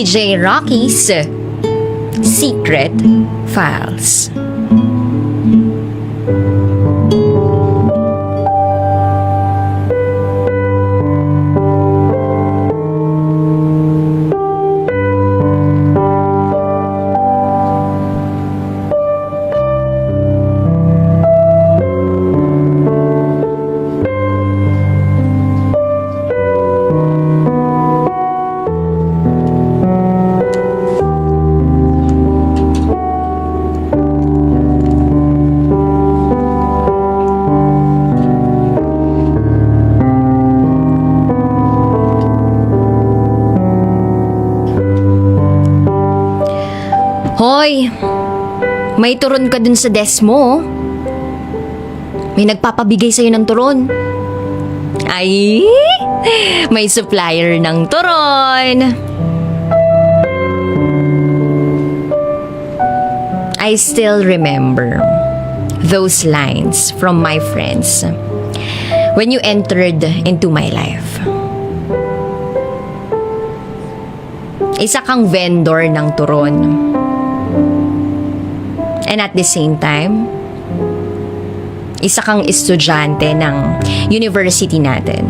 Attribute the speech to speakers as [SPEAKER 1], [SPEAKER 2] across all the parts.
[SPEAKER 1] DJ Rocky's Secret Files. Hoy, may turon ka dun sa desk mo. May nagpapabigay sa'yo ng turon. Ay, may supplier ng turon. I still remember those lines from my friends when you entered into my life. Isa kang vendor ng turon. And at the same time, isa kang estudyante ng university natin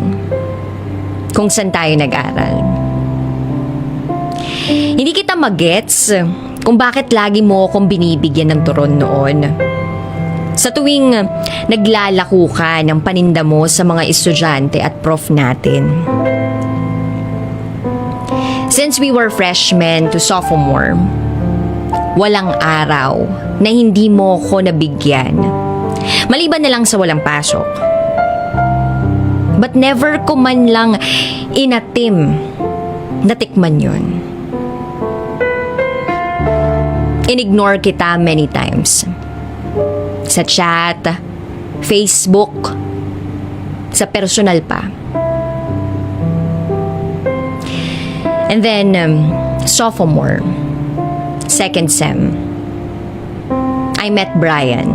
[SPEAKER 1] kung saan tayo nag-aral. Hindi kita magets kung bakit lagi mo akong binibigyan ng turon noon. Sa tuwing naglalako ka ng paninda mo sa mga estudyante at prof natin. Since we were freshmen to sophomore, walang araw na hindi mo ko nabigyan. Maliban na lang sa walang pasok. But never ko man lang inatim na tikman yun. Inignore kita many times. Sa chat, Facebook, sa personal pa. And then, sophomore, second sem, I met Brian.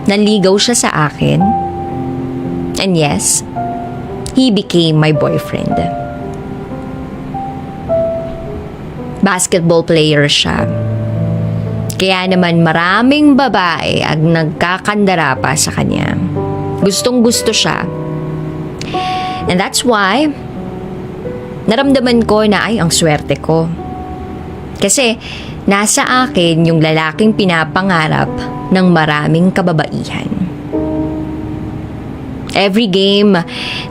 [SPEAKER 1] Nanligaw siya sa akin. And yes, he became my boyfriend. Basketball player siya. Kaya naman maraming babae ang nagkakandara pa sa kanya. Gustong-gusto siya. And that's why, naramdaman ko na ay ang swerte ko. Kasi nasa akin yung lalaking pinapangarap ng maraming kababaihan. Every game,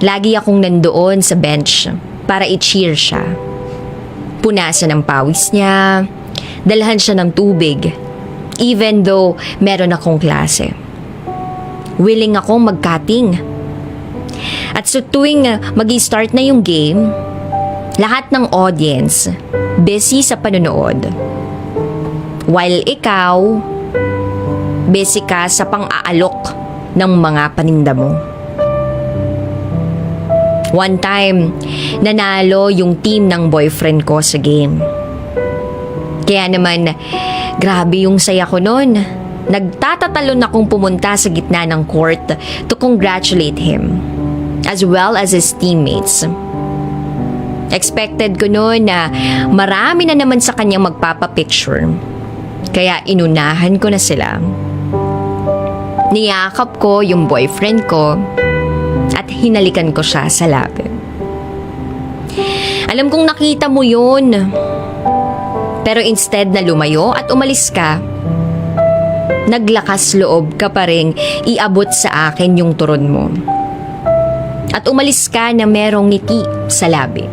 [SPEAKER 1] lagi akong nandoon sa bench para i-cheer siya. Punasan ang pawis niya, dalhan siya ng tubig, even though meron akong klase. Willing akong mag-cutting. At sa tuwing mag-i-start na yung game, lahat ng audience busy sa panonood. While ikaw, busy ka sa pang-aalok ng mga paninda mo. One time, nanalo yung team ng boyfriend ko sa game. Kaya naman, grabe yung saya ko noon. Nagtatatalon akong pumunta sa gitna ng court to congratulate him, as well as his teammates. Expected ko noon na marami na naman sa kanyang magpapapicture. Kaya inunahan ko na sila. Niyakap ko yung boyfriend ko at hinalikan ko siya sa labi. Alam kong nakita mo yun. Pero instead na lumayo at umalis ka, naglakas loob ka pa ring iabot sa akin yung turon mo. At umalis ka na merong ngiti sa labi.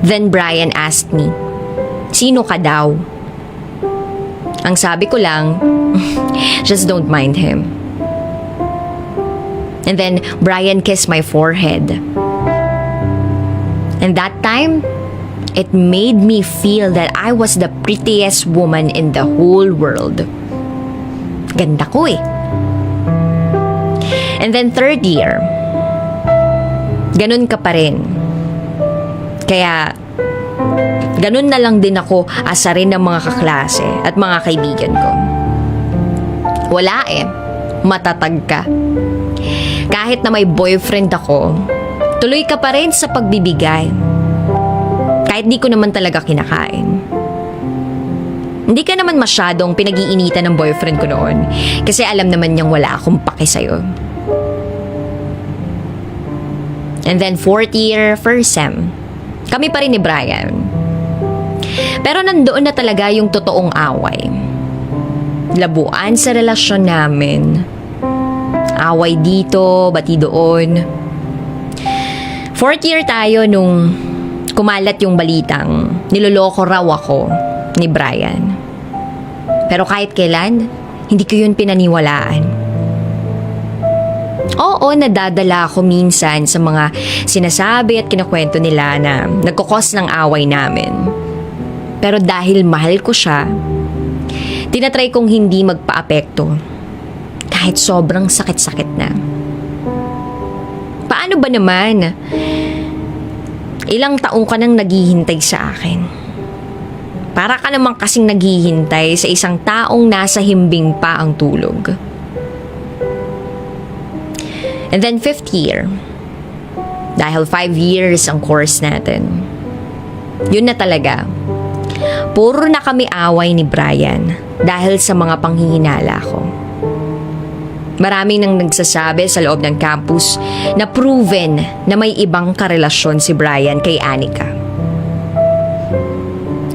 [SPEAKER 1] Then Brian asked me, sino ka daw? Ang sabi ko lang, just don't mind him. And then Brian kissed my forehead. And that time, it made me feel that I was the prettiest woman in the whole world. Ganda ko eh. And then third year, ganun ka pa rin. Kaya, ganun na lang din ako asarin ng mga kaklase at mga kaibigan ko. Wala eh, matatag ka. Kahit na may boyfriend ako, Tuloy ka pa rin sa pagbibigay. Kahit di ko naman talaga kinakain. Hindi ka naman masyadong pinag-iinitan ng boyfriend ko noon kasi alam naman niyang wala akong pake sa'yo. And then 4th year, first sem. Kami pa rin ni Brian. Pero nandoon na talaga yung totoong away. Labuan sa relasyon namin. Away dito, bati doon. 4th year tayo nung kumalat yung balitang niloloko raw ako ni Brian. Pero kahit kailan, hindi ko yun pinaniwalaan. Oo, nadadala ako minsan sa mga sinasabi at kinukwento nila na nagkukos ng away namin. Pero dahil mahal ko siya, tinatry kong hindi magpa-apekto kahit sobrang sakit-sakit na. Paano ba naman? Ilang taong ka nang naghihintay sa akin. Para ka naman kasing naghihintay sa isang taong nasa himbing pa ang tulog. And then 5th year, dahil 5 years ang course natin, yun na talaga. Puro na kami away ni Brian dahil sa mga panghihinala ko. Maraming nang nagsasabi sa loob ng campus na proven na may ibang karelasyon si Brian kay Anika.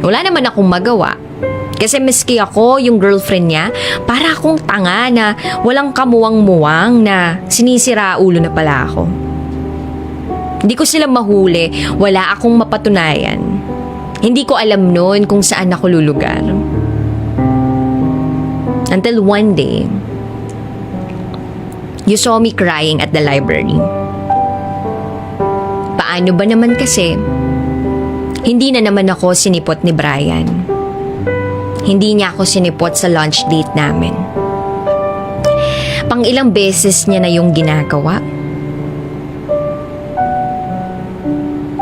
[SPEAKER 1] Wala naman akong magawa. Kasi miski ako, yung girlfriend niya, para akong tanga na walang kamuwang-muwang na sinisira ulo na pala ako. Hindi ko sila mahuli, wala akong mapatunayan. Hindi ko alam noon kung saan ako lulugar. Until one day, you saw me crying at the library. Paano ba naman kasi, hindi na naman ako sinipot ni Brian. Hindi niya ako sinipot sa lunch date namin. Pang ilang beses niya na yung ginagawa.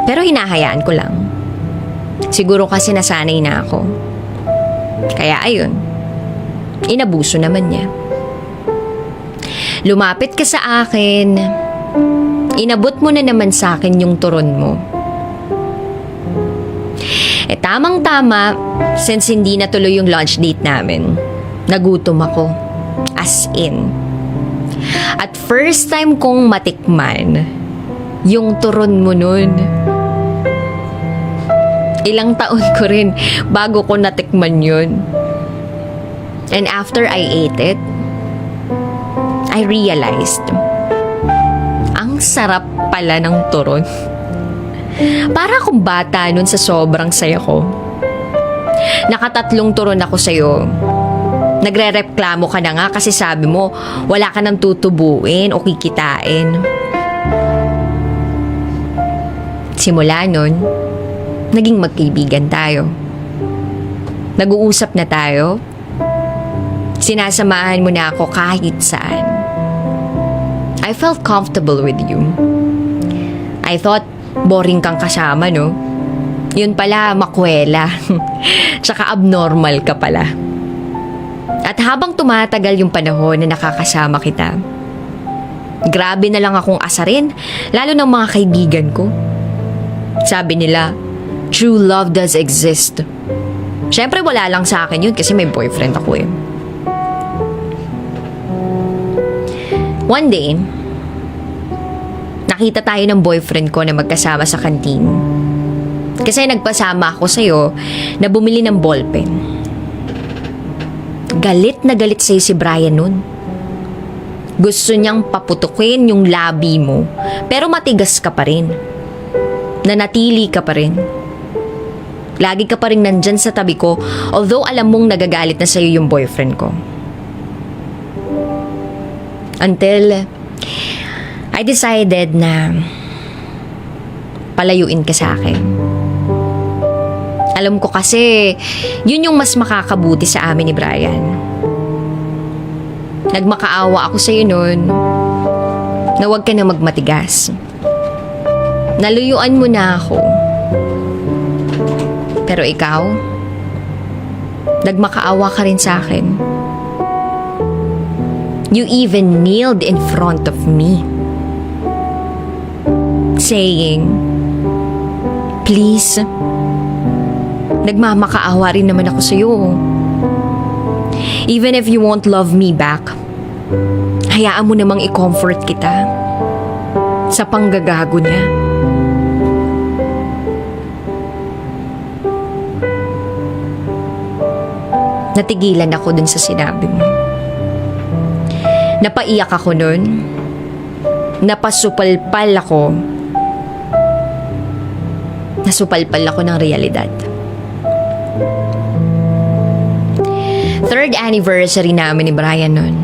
[SPEAKER 1] Pero hinahayaan ko lang. Siguro kasi nasanay na ako. Kaya ayun, inabuso naman niya. Lumapit ka sa akin, inabot mo na naman sa akin yung turon mo. Tamang-tama, since hindi natuloy yung lunch date namin, nagutom ako. As in. At first time kong matikman yung turon mo nun. Ilang taon ko rin bago ko natikman yun. And after I ate it, I realized, ang sarap pala ng turon. Para akong bata nun sa sobrang saya ko. Nakatatlong turon ako sa'yo. Nagre-reklamo ka na nga kasi sabi mo wala ka nang tutubuin o kikitain. Simula nun, naging magkaibigan tayo. Nag-uusap na tayo. Sinasamahan mo na ako kahit saan. I felt comfortable with you. I thought boring kang kasama, no? Yun pala, makwela. Tsaka abnormal ka pala. At habang tumatagal yung panahon na nakakasama kita, grabe na lang akong asarin, lalo ng mga kaibigan ko. Sabi nila, true love does exist. Siyempre wala lang sa akin yun kasi may boyfriend ako eh. One day, nakita tayo ng boyfriend ko na magkasama sa kantin. Kasi nagpasama ako sa'yo na bumili ng ballpen. Galit na galit sa'yo si Brian nun. Gusto niyang paputukin yung labi mo, pero matigas ka pa rin. Nanatili ka pa rin. Lagi ka pa rin nandyan sa tabi ko, although alam mong nagagalit na sa'yo yung boyfriend ko. Until I decided na palayuin ka sa akin. Alam ko kasi, yun yung mas makakabuti sa amin ni Brian. Nagmakaawa ako sa'yo nun na huwag ka na magmatigas. Naluyuan mo na ako. Pero ikaw, nagmakaawa ka rin sa akin. You even kneeled in front of me. saying, "Please, nagmamakaawa rin naman ako sa'yo. Even if you won't love me back, hayaan mo namang i-comfort kita sa panggagago niya." Natigilan ako dun sa sinabi mo. Napaiyak ako nun. Napasupalpal ako. Nasupalpal ako ng realidad. Third anniversary namin ni Brian nun.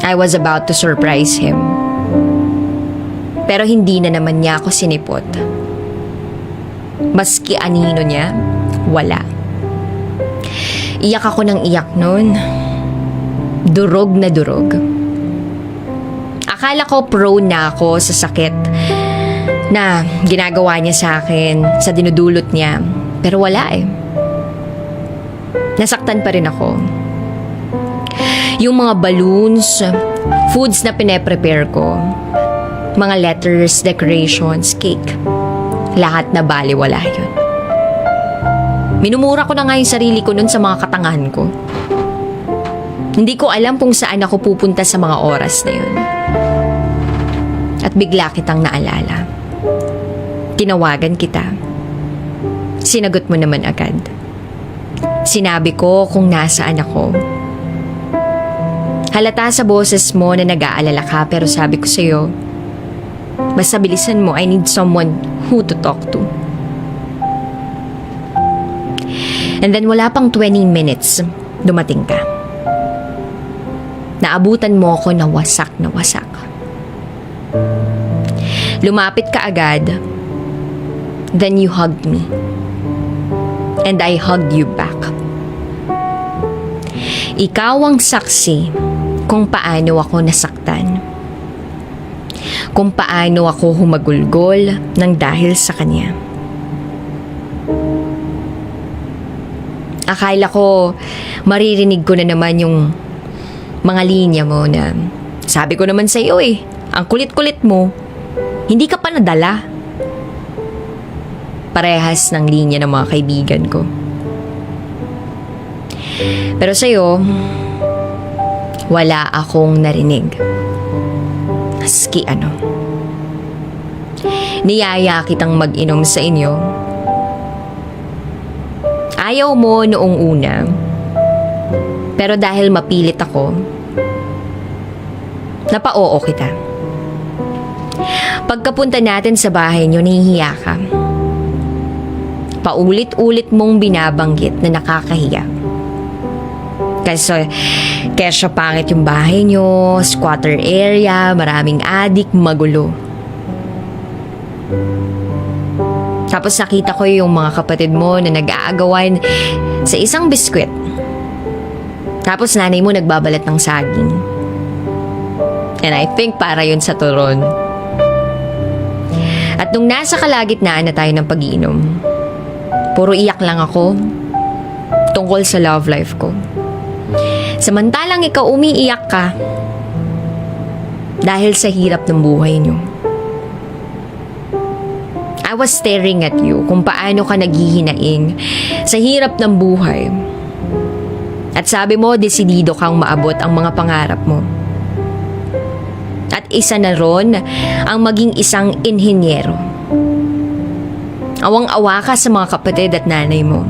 [SPEAKER 1] I was about to surprise him. Pero hindi na naman niya ako sinipot. Maski anino niya, wala. Iyak ako ng iyak nun. Durog na durog. Akala ko prone na ako sa sakit na ginagawa niya sa akin, sa dinudulot niya. Pero wala eh. Nasaktan pa rin ako. Yung mga balloons, foods na pine-prepare ko, mga letters, decorations, cake, lahat na baliwala yun. Minumura ko na nga yung sarili ko nun sa mga katangahan ko. Hindi ko alam kung saan ako pupunta sa mga oras na yun. At bigla kitang naalala. Tinawagan kita. Sinagot mo naman agad. Sinabi ko kung nasaan ako. Halata sa boses mo na nag-aalala ka, pero sabi ko sa'yo, basta bilisan mo, I need someone who to talk to. And then wala pang 20 minutes, dumating ka. Naabutan mo ako na wasak na wasak. Lumapit ka agad, then you hugged me. And I hugged you back. Ikaw ang saksi kung paano ako nasaktan. Kung paano ako humagulgol ng dahil sa kanya. Akala ko maririnig ko na naman yung mga linya mo na sabi ko naman sa iyo eh, ang kulit-kulit mo, hindi ka pa nadala. Parehas ng linya ng mga kaibigan ko. Pero sa'yo, wala akong narinig. Maski ano. Niyaya kitang mag-inom sa inyo. Ayaw mo noong una. Pero dahil mapilit ako, napa-oo kita. Pagkapunta natin sa bahay niyo, nahihiya ka. Paulit-ulit mong binabanggit na nakakahiya. Kasi kesyo pangit yung bahay niyo, squatter area, maraming adik, magulo. Tapos nakita ko yung mga kapatid mo na nag-aagawan sa isang biskwit. Tapos nanay mo nagbabalat ng saging. And I think para yun sa turon. At nung nasa kalagitnaan na tayo ng pag-iinom, puro iyak lang ako tungkol sa love life ko. Samantalang ikaw umiiyak ka dahil sa hirap ng buhay niyo. I was staring at you kung paano ka naghihinaing sa hirap ng buhay. At sabi mo, desidido kang maabot ang mga pangarap mo. At isa na ron ang maging isang inhinyero. Awang-awa ka sa mga kapatid at nanay mo.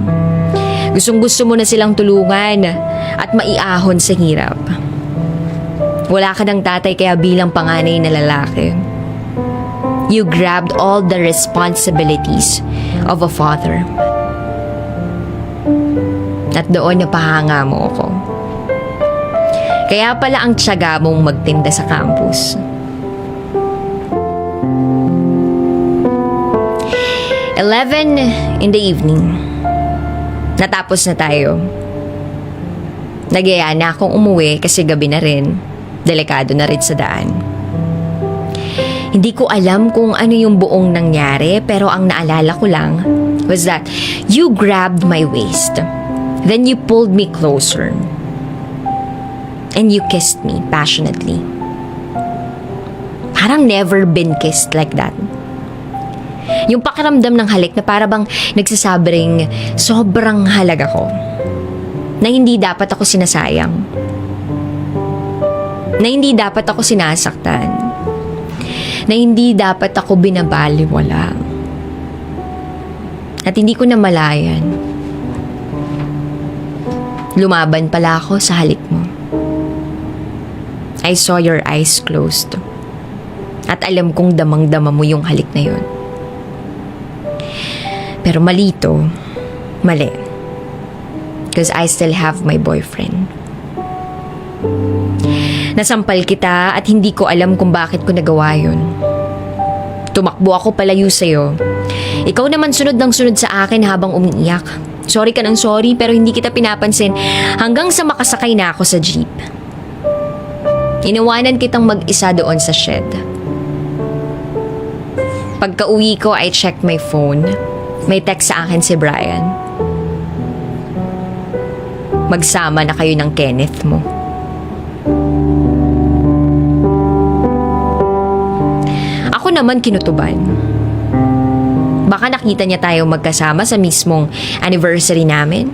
[SPEAKER 1] Gustong-gusto mo na silang tulungan at maiahon sa hirap. Wala ka ng tatay kaya bilang panganay na lalaki, you grabbed all the responsibilities of a father. At doon napahanga mo ako. Kaya pala ang tiyaga mong magtinda sa campus. 11 in the evening. Natapos na tayo. Nagyaya na akong umuwi kasi gabi na rin. Delikado na rin sa daan. Hindi ko alam kung ano yung buong nangyari, pero ang naalala ko lang was that you grabbed my waist. Then you pulled me closer. And you kissed me passionately. parang never been kissed like that. Yung pakiramdam ng halik na para bang nagsasabing sobrang halaga ko. Na hindi dapat ako sinasayang. Na hindi dapat ako sinasaktan. Na hindi dapat ako binabaliwala. At hindi ko namalayan. Lumaban pala ako sa halik mo. I saw your eyes closed. At alam kong damang-dama mo yung halik na yun. Pero mali to. Mali. Because I still have my boyfriend. Nasampal kita at hindi ko alam kung bakit ko nagawa yun. Tumakbo ako palayo sa'yo. Ikaw naman sunod ng sunod sa akin habang umiiyak. Sorry ka ng sorry pero hindi kita pinapansin hanggang sa makasakay na ako sa jeep. Iniwanan kitang mag-isa doon sa shed. Pagka-uwi ko, I checked my phone. May text sa akin si Brian. Magsama na kayo ng Kenneth mo. Ako naman kinutuban. Baka nakita niya tayo magkasama sa mismong anniversary namin.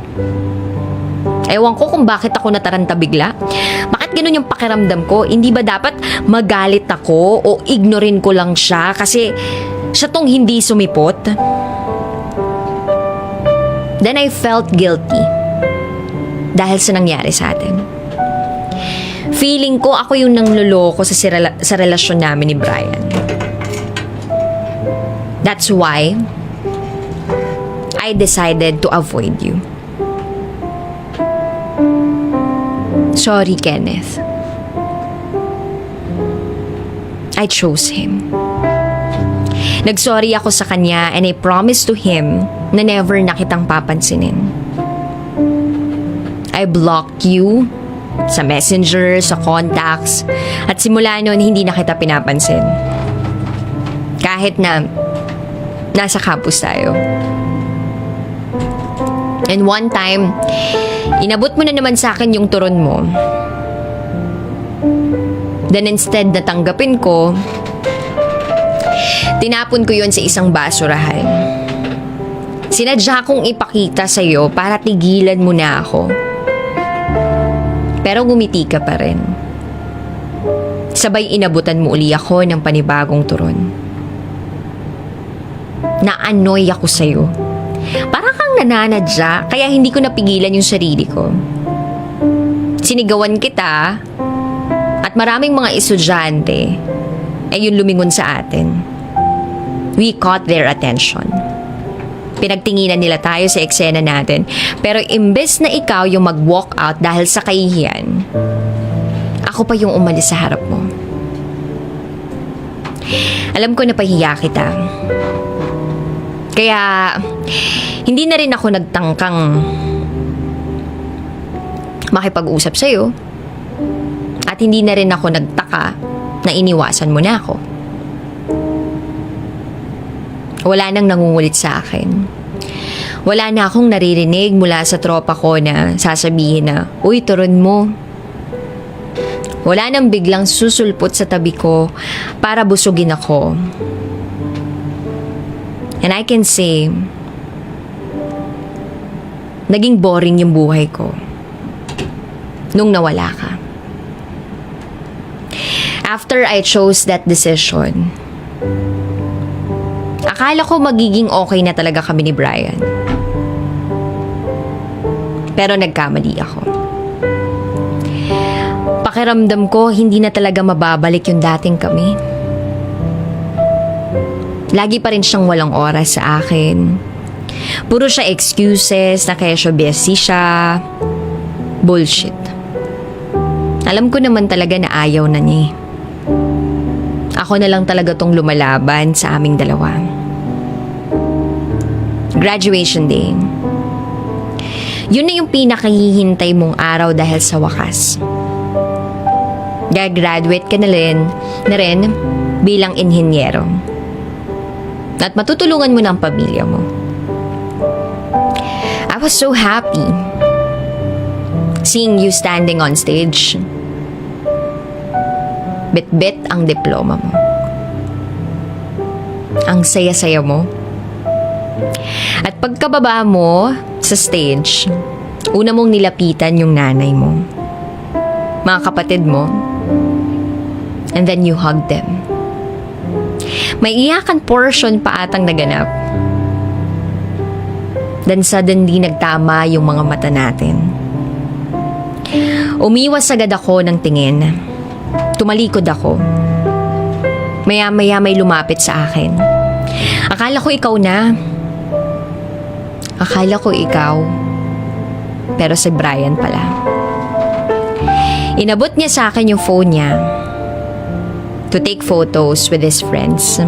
[SPEAKER 1] Ewan ko kung bakit ako nataranta bigla. Bakit ganun yung pakiramdam ko? Hindi ba dapat magalit ako o ignorin ko lang siya kasi siya tong hindi sumipot? Then I felt guilty dahil sa nangyari sa atin. Feeling ko ako yung nangloloko sa relasyon namin ni Brian. That's why I decided to avoid you. Sorry, Kenneth. I chose him. Nagsorry ako sa kanya and I promised to him na never na kitang papansinin. I blocked you sa messenger, sa contacts, at simula noon hindi na kita pinapansin. Kahit na nasa campus tayo. And one time, inabot mo na naman sa akin yung turon mo. Then instead na tanggapin ko, tinapon ko yun sa isang basurahan. Sinadya kong ipakita sa'yo para tigilan mo na ako. Pero ngumiti ka pa rin. Sabay inabutan mo uli ako ng panibagong turon. Na-annoy ako sa'yo. Para kang nananadya, kaya hindi ko napigilan yung sarili ko. Sinigawan kita, at maraming mga estudyante ay yung lumingon sa atin. We caught their attention. Pinagtinginan nila tayo sa eksena natin. Pero imbes na ikaw yung mag-walk out dahil sa kahihiyan, ako pa yung umalis sa harap mo. Alam ko na pahiya kita. Kaya, hindi na rin ako nagtangkang makipag-usap sa'yo. At hindi na rin ako nagtaka na iniwasan mo na ako. Wala nang nangungulit sa akin. Wala na akong naririnig mula sa tropa ko na sasabihin na, "Uy, turon mo." Wala nang biglang susulpot sa tabi ko para busugin ako. And I can say, naging boring yung buhay ko nung nawala ka. After I chose that decision, akala ko magiging okay na talaga kami ni Brian. Pero nagkamali ako. Pakiramdam ko hindi na talaga mababalik yung dating kami. Lagi pa rin siyang walang oras sa akin. Puro siya excuses na kaya siya busy siya. Bullshit. Alam ko naman talaga na ayaw na niya. Ako na lang talaga tong lumalaban sa aming dalawa. Graduation day. Yun na yung pinakahihintay mong araw dahil sa wakas. Gagraduate ka na rin bilang inhinyero. At matutulungan mo ng pamilya mo. I was so happy seeing you standing on stage. Bit-bit ang diploma mo. Ang saya-saya mo. At pagkababa mo sa stage, una mong nilapitan yung nanay mo, mga kapatid mo, and then you hug them. May iyakan portion pa atang naganap. Then suddenly nagtama yung mga mata natin. Umiwas agad ako ng tingin. Tumalikod ako. Maya-maya may lumapit sa akin. Akala ko ikaw na. Akala ko ikaw. Pero si Brian pala. Inabot niya sa akin yung phone niya to take photos with his friends.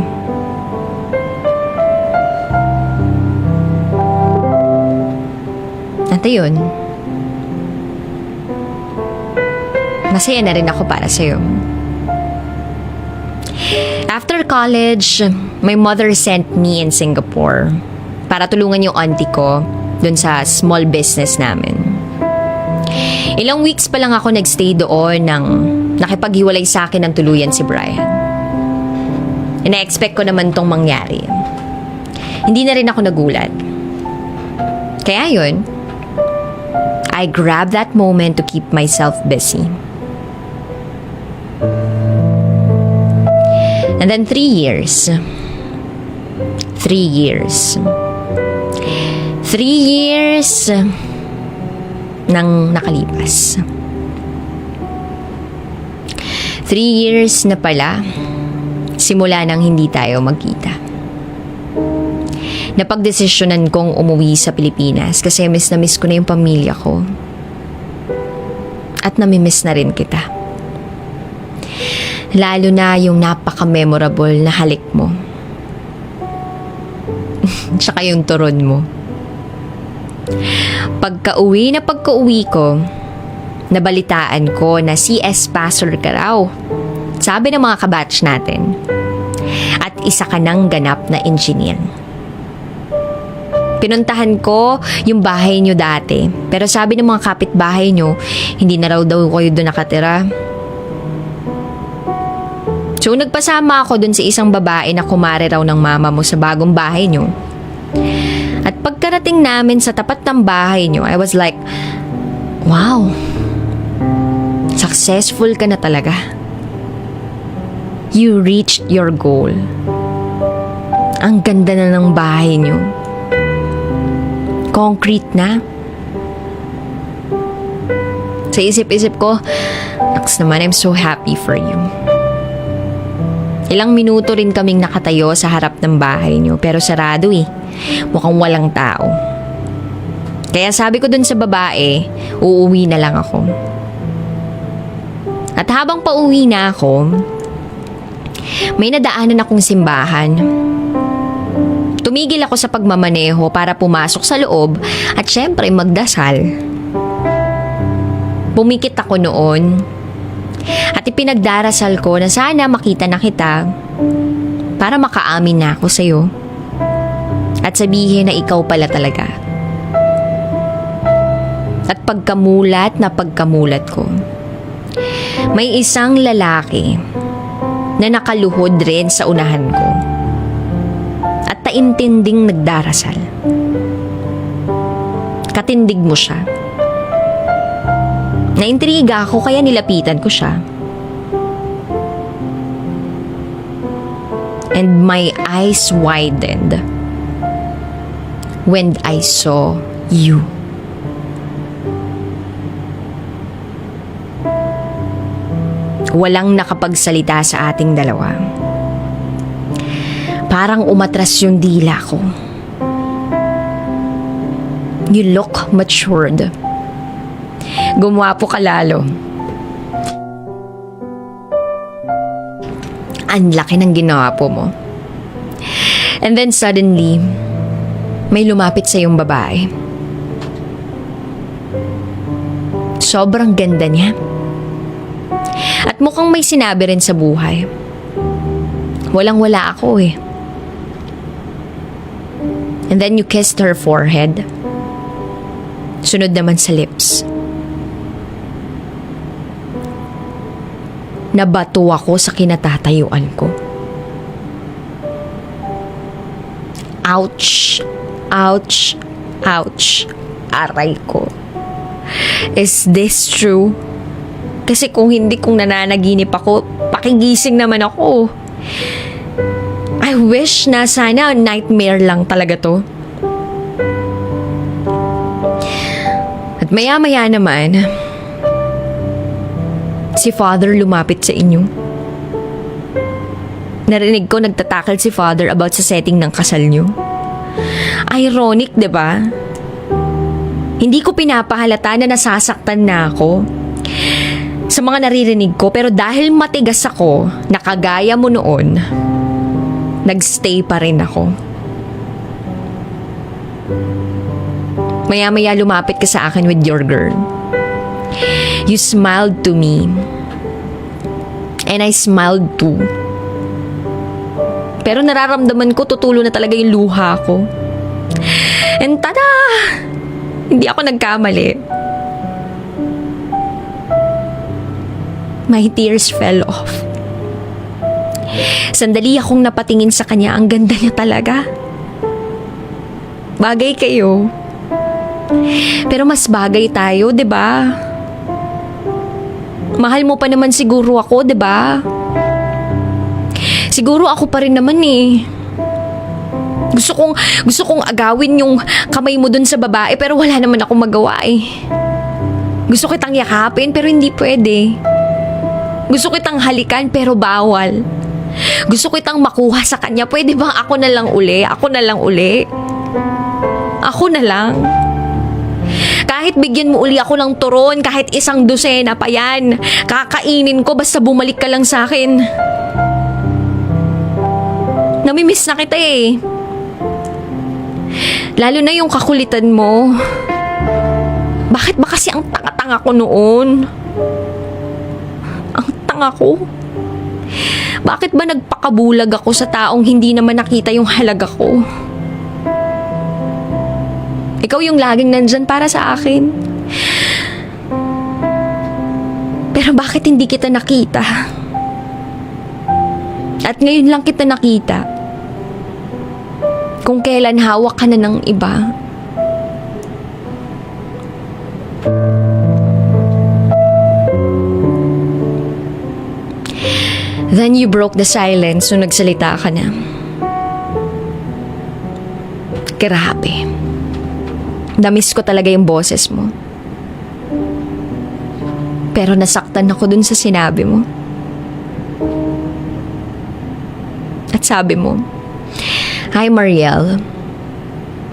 [SPEAKER 1] At ayun, masaya na rin ako para sa'yo. After college, my mother sent me in Singapore para tulungan yung auntie ko dun sa small business namin. Ilang weeks pa lang ako nagstay doon nang nakipaghiwalay sa akin ng tuluyan si Brian. Ina-expect ko naman tong mangyari. Hindi na rin ako nagulat. Kaya yun, I grabbed that moment to keep myself busy. And then 3 years. 3 years. 3 years nang nakalipas. 3 years na pala simula nang hindi tayo magkita. Napagdesisyonan kong umuwi sa Pilipinas kasi miss na miss ko na yung pamilya ko. At namimiss na rin kita. Lalo na yung napaka-memorable na halik mo. Tsaka yung turon mo. Pagka-uwi ko, nabalitaan ko na CS passer ka raw. Sabi ng mga kabatch natin. At isa ka ng ganap na engineer. Pinuntahan ko yung bahay nyo dati. Pero sabi ng mga kapitbahay nyo, hindi na raw daw kayo doon nakatira. So nagpasama ako doon sa isang babae na kumare raw ng mama mo sa bagong bahay nyo. At pagkarating namin sa tapat ng bahay nyo, I was like, wow, successful ka na talaga. You reached your goal. Ang ganda na ng bahay nyo. Concrete na. Sa isip-isip ko, naks naman, I'm so happy for you. Ilang minuto rin kaming nakatayo sa harap ng bahay nyo, pero sarado eh. Mukhang walang tao. Kaya sabi ko dun sa babae, uuwi na lang ako. At habang pauwi na ako, may nadaanan akong simbahan. Tumigil ako sa pagmamaneho para pumasok sa loob at syempre magdasal. Pumikit ako noon at ipinagdarasal ko na sana makita na kita para makaamin na ako sa'yo at sabihin na ikaw pala talaga. At pagkamulat na pagkamulat ko, may isang lalaki na nakaluhod rin sa unahan ko at taimtinding nagdarasal. Katindig mo siya. Naintriga ako kaya nilapitan ko siya. And my eyes widened when I saw you. Walang nakapagsalita sa ating dalawa. Parang umatras yung dila ko. You look matured. Gumwapo ka lalo. Ang laki ng ginawa po mo. And then suddenly, may lumapit sa yung babae. Sobrang ganda niya. At mukhang may sinabi rin sa buhay. Walang-wala ako eh. And then you kissed her forehead. Sunod naman sa lips. Nabato ako sa kinatatayuan ko. Ouch! Ouch! Ouch! Aray ko. Is this true? Kasi kung nananaginip ako, pakigising naman ako. I wish na sana nightmare lang talaga to. At maya-maya naman, si Father lumapit sa inyo. Narinig ko nagtatakal si Father about sa setting ng kasal nyo. Ironic, 'di ba? Hindi ko pinapahalata na nasasaktan na ako sa mga naririnig ko, pero dahil matigas ako, nakagaya mo noon, nagstay pa rin ako. Maya-maya lumapit ka sa akin with your girl. You smiled to me. And I smiled too. Pero nararamdaman ko tutulo na talaga yung luha ko. And tada! Hindi ako nagkamali. My tears fell off. Sandali akong napatingin sa kanya. Ang ganda niya talaga. Bagay kayo. Pero mas bagay tayo, 'di ba? Mahal mo pa naman siguro ako, 'di ba? Siguro ako pa rin naman eh. Gusto kong agawin yung kamay mo dun sa babae, pero wala naman akong magawa eh. Gusto kitang yakapin pero hindi pwede. Gusto kitang halikan pero bawal. Gusto kitang makuha sa kanya. Pwede bang ako na lang uli? Ako na lang uli? Ako na lang? Kahit bigyan mo uli ako ng turon, kahit isang dosena pa yan, kakainin ko basta bumalik ka lang sa akin. Namimiss na kita eh. Lalo na yung kakulitan mo. Bakit ba kasi ang tanga-tanga ko noon? Ang tanga ko? Bakit ba nagpakabulag ako sa taong hindi naman nakita yung halaga ko? Ikaw yung laging nandyan para sa akin. Pero bakit hindi kita nakita? At ngayon lang kita nakita. Kung kailan hawak ka na ng iba. Then you broke the silence so nagsalita ka na. Grabe. Namiss ko talaga yung boses mo. Pero nasaktan ako dun sa sinabi mo. At sabi mo, "Hi Mariel,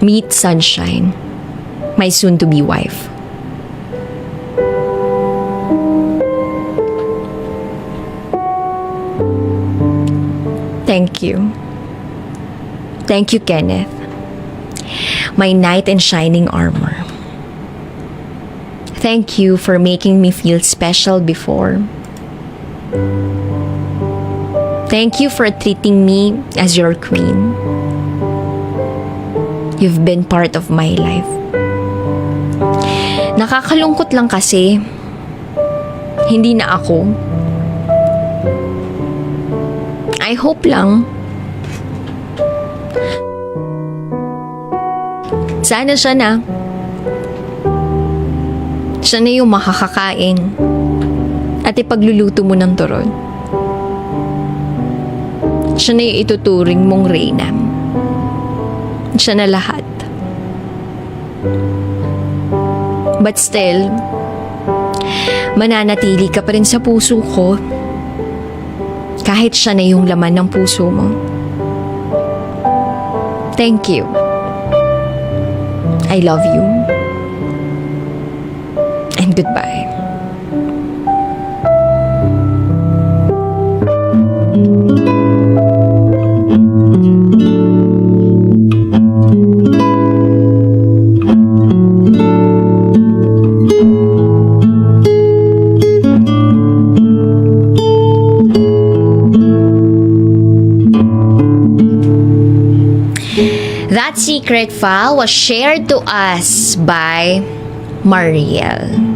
[SPEAKER 1] meet Sunshine, my soon-to-be wife." Thank you. Thank you, Kenneth. My knight in shining armor. Thank you for making me feel special before. Thank you for treating me as your queen. You've been part of my life. Nakakalungkot lang kasi, hindi na ako. I hope lang. Sana siya na. Siya na yung makakakain at ipagluluto mo ng turon. Siya na yung ituturing mong reyna. Siya na lahat. But still, mananatili ka pa rin sa puso ko kahit siya na yung laman ng puso mo. Thank you. I love you. And goodbye. That secret file was shared to us by Mariel.